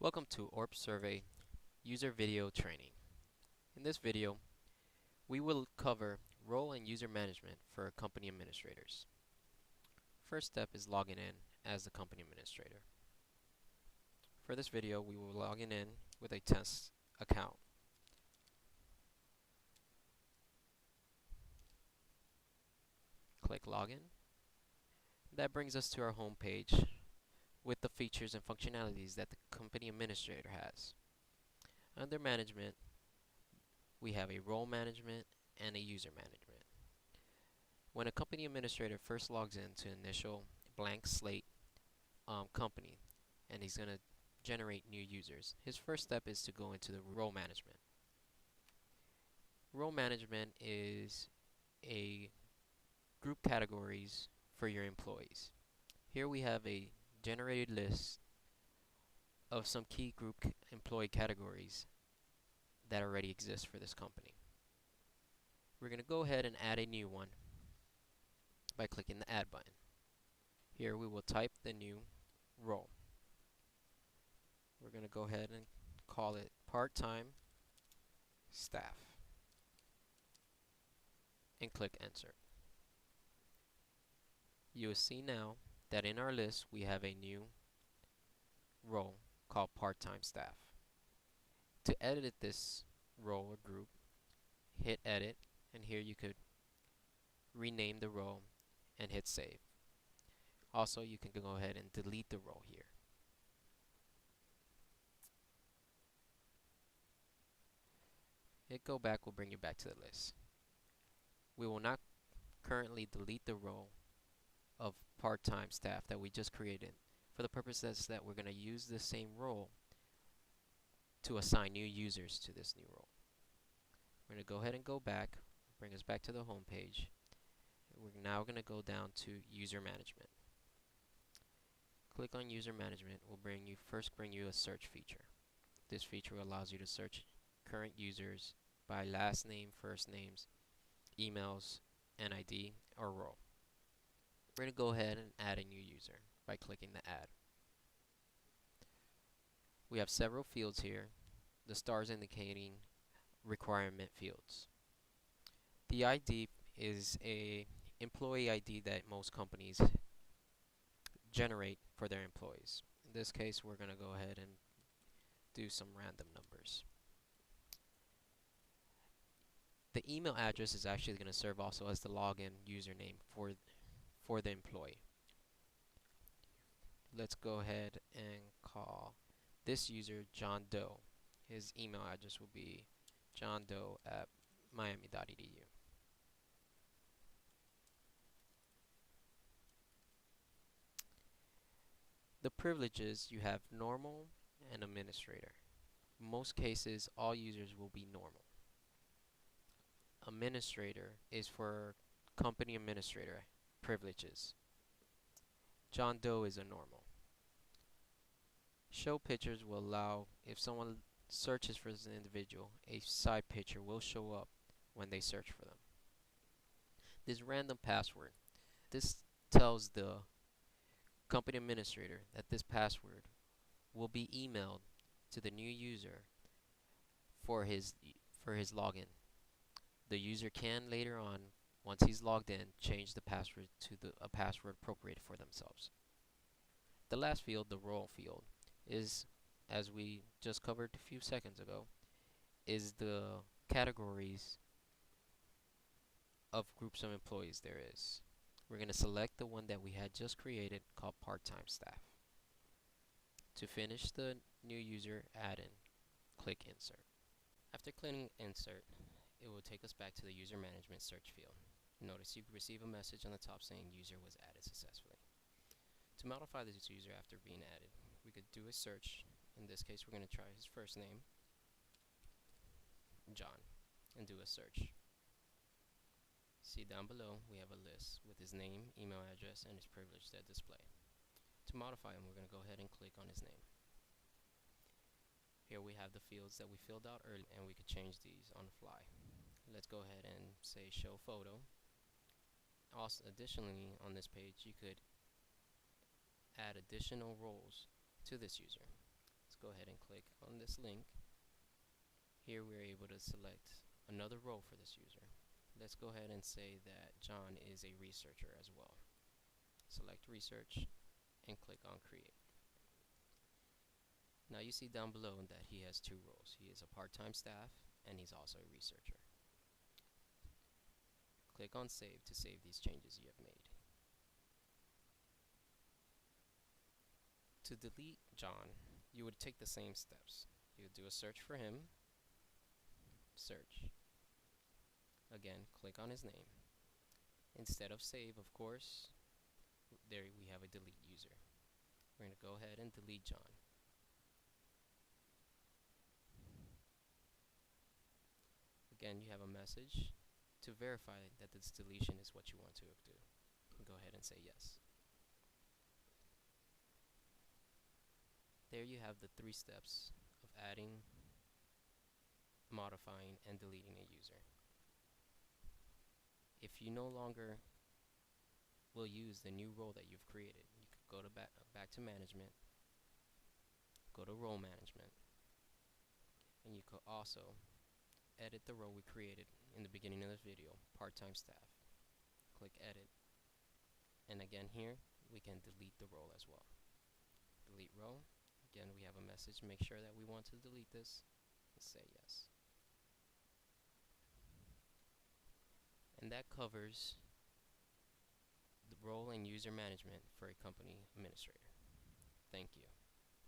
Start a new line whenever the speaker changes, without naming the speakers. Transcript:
Welcome to ORP Survey User Video Training. In this video, we will cover role and user management for company administrators. First step is logging in as the company administrator. For this video, we will log in with a test account. Click Login. That brings us to our home page with the features and functionalities that the company administrator has. Under Management, we have a role management and a user management. When a company administrator first logs into initial blank slate company and he's going to generate new users, his first step is to go into the role management. Role management is a group categories for your employees. Here we have a generated list of some key group employee categories that already exist for this company. We're going to go ahead and add a new one by clicking the Add button. Here we will type the new role. We're going to go ahead and call it part-time staff and click Enter. You will see now that in our list we have a new role called part-time staff. To edit this role or group, hit Edit, and here you could rename the role and hit Save. Also, you can go ahead and delete the role here. Hit Go Back will bring you back to the list. We will not currently delete the role of part-time staff that we just created for the purposes that we're going to use this same role to assign new users to this new role. We're going to go ahead and go back, bring us back to the home page. We're now going to go down to User Management. Click on User Management will bring you a search feature. This feature allows you to search current users by last name, first names, emails, NID, or role. We're going to go ahead and add a new user by clicking the Add. We have several fields here, the stars indicating requirement fields. The ID is a employee ID that most companies generate for their employees. In this case, we're going to go ahead and do some random numbers. The email address is actually going to serve also as the login username for the employee. Let's go ahead and call this user John Doe. His email address will be johndoe@miami.edu. The privileges, you have normal and administrator. In most cases, all users will be normal. Administrator is for company administrator privileges. John Doe is a normal. Show pictures will allow, if someone searches for this individual, a side picture will show up when they search for them. This random password, this tells the company administrator that this password will be emailed to the new user for his login. The user can later on, once he's logged in, change the password to a password appropriate for themselves. The last field, the role field, is, as we just covered a few seconds ago, is the categories of groups of employees there is. We're going to select the one that we had just created called part-time staff. To finish the new user add-in, click Insert. After clicking Insert, it will take us back to the user management search field. Notice you receive a message on the top saying user was added successfully. To modify this user after being added, we could do a search. In this case, we're going to try his first name, John, and do a search. See down below, we have a list with his name, email address, and his privilege that display. To modify him, we're going to go ahead and click on his name. Here we have the fields that we filled out earlier, and we could change these on the fly. Let's go ahead and say show photo. Also, additionally, on this page, you could add additional roles to this user. Let's go ahead and click on this link. Here we're able to select another role for this user. Let's go ahead and say that John is a researcher as well. Select research and click on create. Now you see down below that he has two roles. He is a part-time staff and he's also a researcher. Click on save to save these changes you have made. To delete John, you would take the same steps. You would do a search for him, search. Again, click on his name. Instead of save, of course, there we have a delete user. We're going to go ahead and delete John. Again, you have a message to verify that this deletion is what you want to do. Go ahead and say yes. There you have the 3 steps of adding, modifying, and deleting a user. If you no longer will use the new role that you've created, you could go to back to management, go to role management, and you could also edit the role we created in the beginning of this video, part-time staff. Click edit, and again here we can delete the role as well. Delete role. Again, we have a message. Make sure that we want to delete this and say yes. And that covers the role and user management for a company administrator. Thank you.